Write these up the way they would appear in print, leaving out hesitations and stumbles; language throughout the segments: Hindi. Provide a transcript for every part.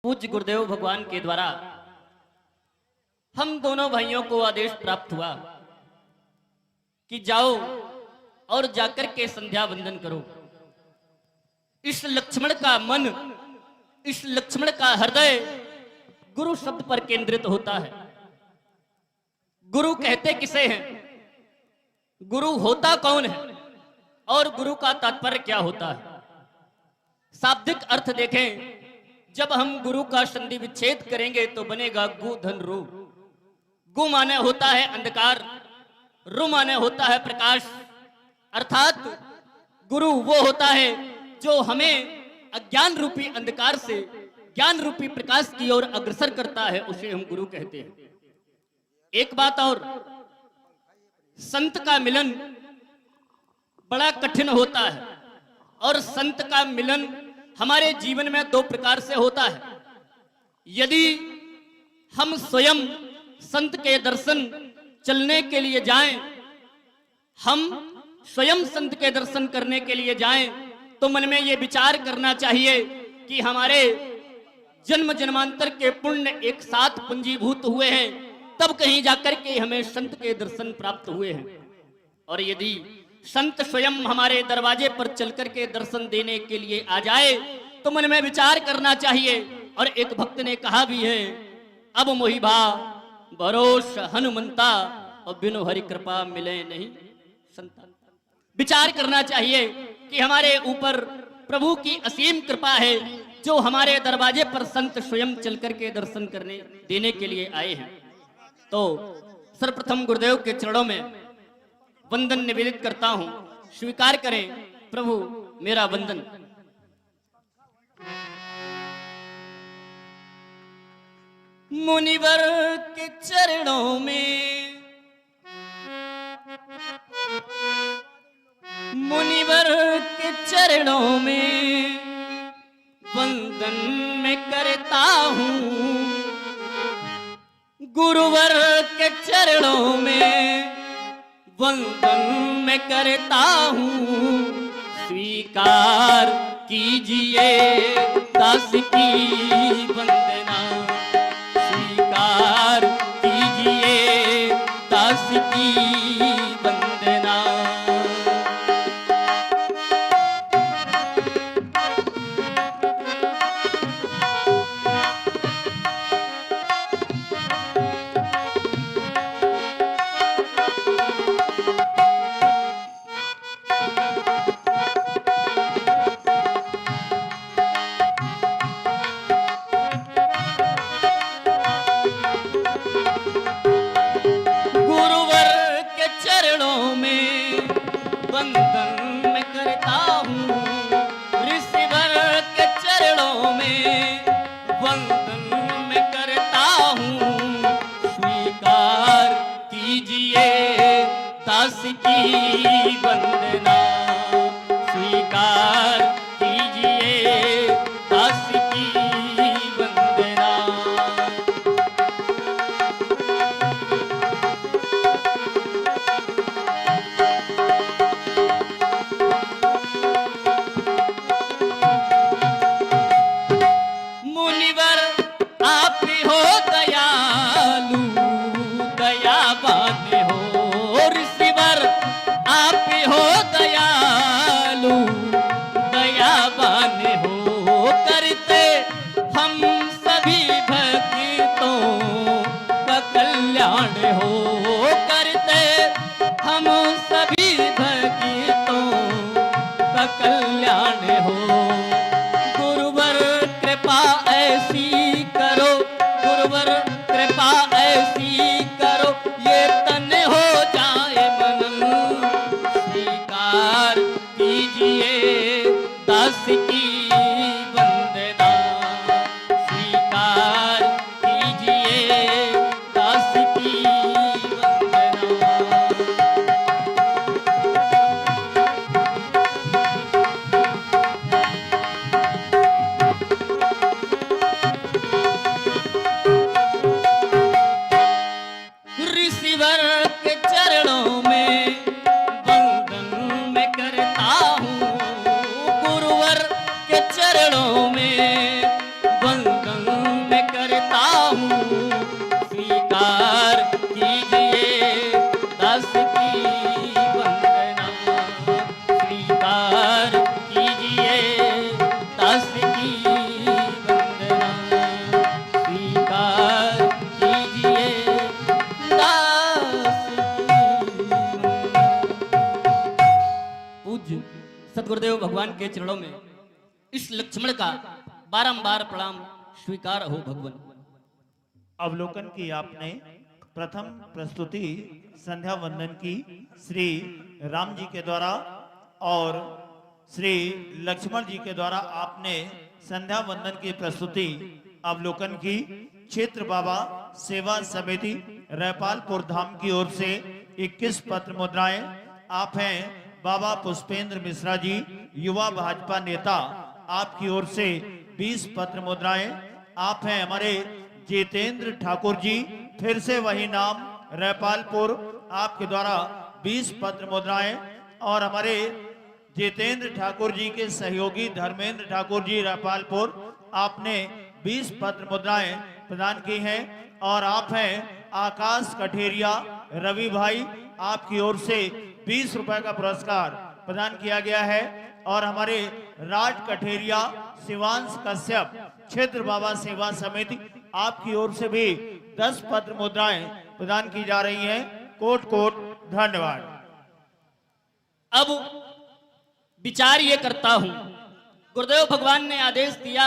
पूज्य गुरुदेव भगवान के द्वारा हम दोनों भाइयों को आदेश प्राप्त हुआ कि जाओ और जाकर के संध्या वंदन करो। इस लक्ष्मण का मन, इस लक्ष्मण का हृदय गुरु शब्द पर केंद्रित होता है। गुरु कहते किसे हैं, गुरु होता कौन है और गुरु का तात्पर्य क्या होता है। शाब्दिक अर्थ देखें, जब हम गुरु का संधि विच्छेद करेंगे तो बनेगा गु धन रू। गु माने होता है अंधकार, रु माने होता है प्रकाश। अर्थात गुरु वो होता है जो हमें अज्ञान रूपी अंधकार से ज्ञान रूपी प्रकाश की ओर अग्रसर करता है, उसे हम गुरु कहते हैं। एक बात और, संत का मिलन बड़ा कठिन होता है और संत का मिलन हमारे जीवन में दो प्रकार से होता है। यदि हम स्वयं संत के दर्शन चलने के लिए जाएं, हम स्वयं संत के दर्शन करने के लिए जाएं, तो मन में ये विचार करना चाहिए कि हमारे जन्म जन्मांतर के पुण्य एक साथ पंजीभूत हुए हैं, तब कहीं जाकर के हमें संत के दर्शन प्राप्त हुए हैं। और यदि संत स्वयं हमारे दरवाजे पर चलकर के दर्शन देने के लिए आ जाए तो मन में विचार करना चाहिए। और एक भक्त ने कहा भी है, अब मोहि भा भरोस हनुमंता और बिनु हरि कृपा मिले नहीं संता। विचार करना चाहिए कि हमारे ऊपर प्रभु की असीम कृपा है जो हमारे दरवाजे पर संत स्वयं चलकर के दर्शन करने देने के लिए आए हैं। तो सर्वप्रथम गुरुदेव के चरणों में वंदन निवेदित करता हूं, स्वीकार करें प्रभु मेरा वंदन। मुनिवर के चरणों में, मुनिवर के चरणों में वंदन मैं करता हूं, गुरुवर के चरणों में वंदन मैं करता हूँ। स्वीकार कीजिए दास की वंदना, स्वीकार कीजिए दास की वंदना। के चरणों में इस लक्ष्मण का बारंबार प्रणाम स्वीकार हो भगवान। अवलोकन की आपने प्रथम प्रस्तुति संध्या वंदन की श्री राम जी के द्वारा और श्री लक्ष्मण जी के द्वारा आपने संध्या वंदन की प्रस्तुति अवलोकन की। क्षेत्र बाबा सेवा समिति रैपालपुर धाम की ओर से 21 पत्र मुद्राएं। आप हैं बाबा पुष्पेंद्र मिश्रा जी, युवा भाजपा नेता, आपकी ओर से 20 पत्र मुद्राएं। आप हैं हमारे जितेंद्र ठाकुर जी, फिर से वही नाम, रैपालपुर, आपके द्वारा 20 पत्र मुद्राएं। और हमारे जितेंद्र ठाकुर जी के सहयोगी धर्मेंद्र ठाकुर जी, रैपालपुर, आपने 20 पत्र मुद्राएं प्रदान की हैं। और आप हैं आकाश कठेरिया रवि भाई, आपकी ओर से 20 रुपए का पुरस्कार प्रदान किया गया है। और हमारे राज कठेरिया शिवांश कश्यप, क्षेत्र बाबा सेवा समिति, आपकी ओर से भी 10 पत्र मुद्राएं प्रदान की जा रही हैं। कोट कोट धन्यवाद। अब विचार ये करता हूं, गुरुदेव भगवान ने आदेश दिया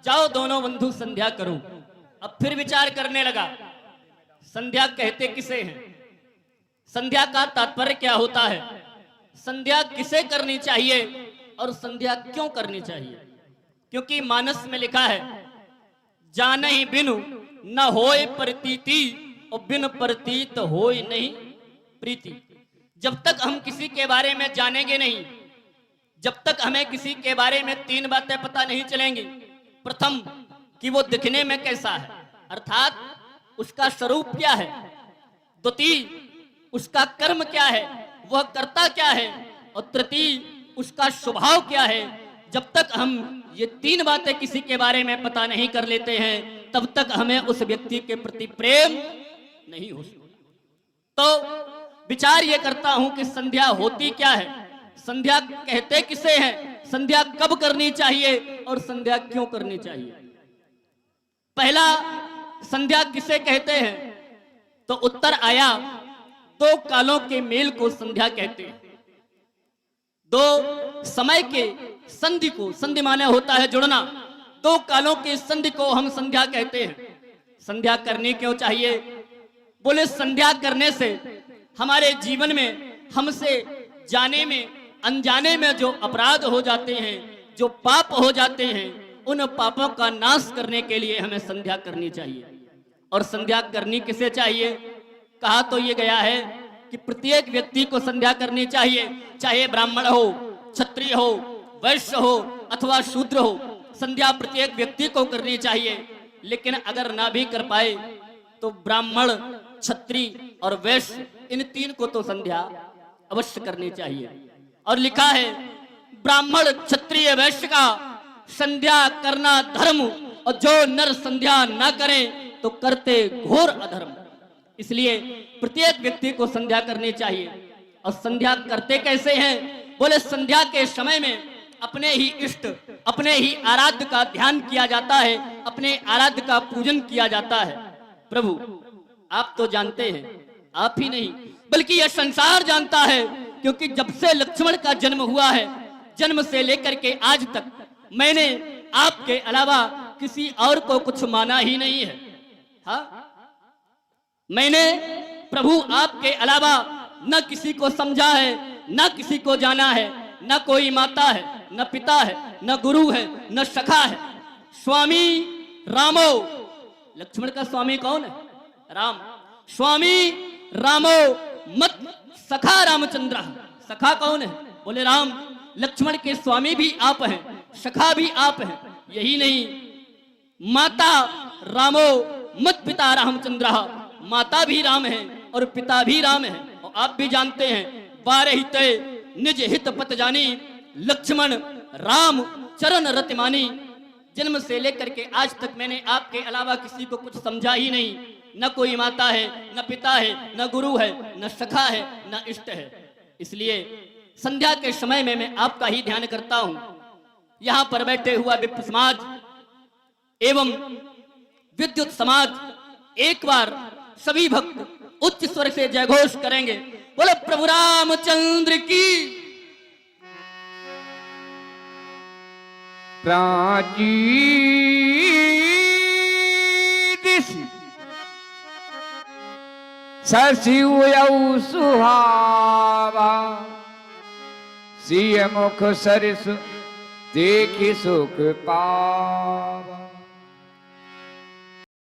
जाओ दोनों बंधु संध्या करो। अब फिर विचार करने लगा, संध्या कहते किसे हैं, संध्या का तात्पर्य क्या होता है, संध्या किसे करनी चाहिए और संध्या क्यों करनी चाहिए। क्योंकि मानस में लिखा है, जाने ही बिनु न होए प्रतीति और बिन प्रतीत होए नहीं प्रीति। जब तक हम किसी के बारे में जानेंगे नहीं, जब तक हमें किसी के बारे में 3 बातें पता नहीं चलेंगी। प्रथम, कि वो दिखने में कैसा है, अर्थात उसका स्वरूप क्या है। द्वितीय, उसका कर्म क्या है, वह करता क्या है। और तृतीय, उसका स्वभाव क्या है। जब तक हम ये 3 बातें किसी के बारे में पता नहीं कर लेते हैं, तब तक हमें उस व्यक्ति के प्रति प्रेम नहीं हो सकता। तो विचार ये करता हूं कि संध्या होती क्या है, संध्या कहते किसे हैं, संध्या कब करनी चाहिए और संध्या क्यों करनी चाहिए। पहला, संध्या किसे कहते हैं, तो उत्तर आया 2 कालों के मेल को संध्या कहते हैं। 2 समय के संधि को, संधि माने होता है जुड़ना, 2 कालों के संधि को हम संध्या कहते हैं। संध्या करनी क्यों चाहिए, बोले संध्या करने से हमारे जीवन में हमसे जाने में अनजाने में जो अपराध हो जाते हैं, जो पाप हो जाते हैं, उन पापों का नाश करने के लिए हमें संध्या करनी चाहिए। और संध्या करनी किसे चाहिए, कहा तो ये गया है कि प्रत्येक व्यक्ति को संध्या करनी चाहिए, चाहे ब्राह्मण हो, क्षत्रिय हो, वैश्य हो अथवा शूद्र हो, संध्या प्रत्येक व्यक्ति को करनी चाहिए। लेकिन अगर ना भी कर पाए तो ब्राह्मण, क्षत्रिय और वैश्य, इन 3 को तो संध्या अवश्य करनी चाहिए। और लिखा है, ब्राह्मण क्षत्रिय वैश्य का संध्या करना धर्म, और जो नर संध्या ना करें तो करते घोर अधर्म। इसलिए प्रत्येक व्यक्ति को संध्या करनी चाहिए। और संध्या करते कैसे हैं, बोले संध्या के समय में अपने ही इष्ट, अपने ही आराध्य का ध्यान किया जाता है, अपने आराध्य का पूजन किया जाता है। प्रभु आप तो जानते हैं, आप ही नहीं बल्कि यह संसार जानता है, क्योंकि जब से लक्ष्मण का जन्म हुआ है, जन्म से लेकर के आज तक मैंने आपके अलावा किसी और को कुछ माना ही नहीं है। हाँ, मैंने प्रभु आपके अलावा न किसी को समझा है, न किसी को जाना है, न कोई माता है, न पिता है, न गुरु है, न सखा है। स्वामी रामो, लक्ष्मण का स्वामी कौन है, राम। स्वामी रामो मत सखा रामचंद्र, सखा कौन है, बोले राम। लक्ष्मण के स्वामी भी आप हैं, सखा भी आप हैं। यही नहीं, माता रामो मत पिता रामचंद्र, माता भी राम है और पिता भी राम है। और आप भी जानते हैं, बारहिते निज हित पत जानी, लक्ष्मण राम चरण रतिमानी। जन्म से लेकर के आज तक मैंने आपके अलावा किसी को कुछ समझा ही नहीं, न कोई माता है, न पिता है, न गुरु है, न सखा है, न इष्ट है। इसलिए संध्या के समय में मैं आपका ही ध्यान करता हूं। यहां पर बैठे हुआ विप्र समाज एवं विद्युत समाज, एक बार सभी भक्त उच्च स्वर से जयघोष करेंगे, बोले प्रभु रामचंद्र की। प्राची दिसी शशिउ सुहावा सिय मुख सरस देखि सुख पावा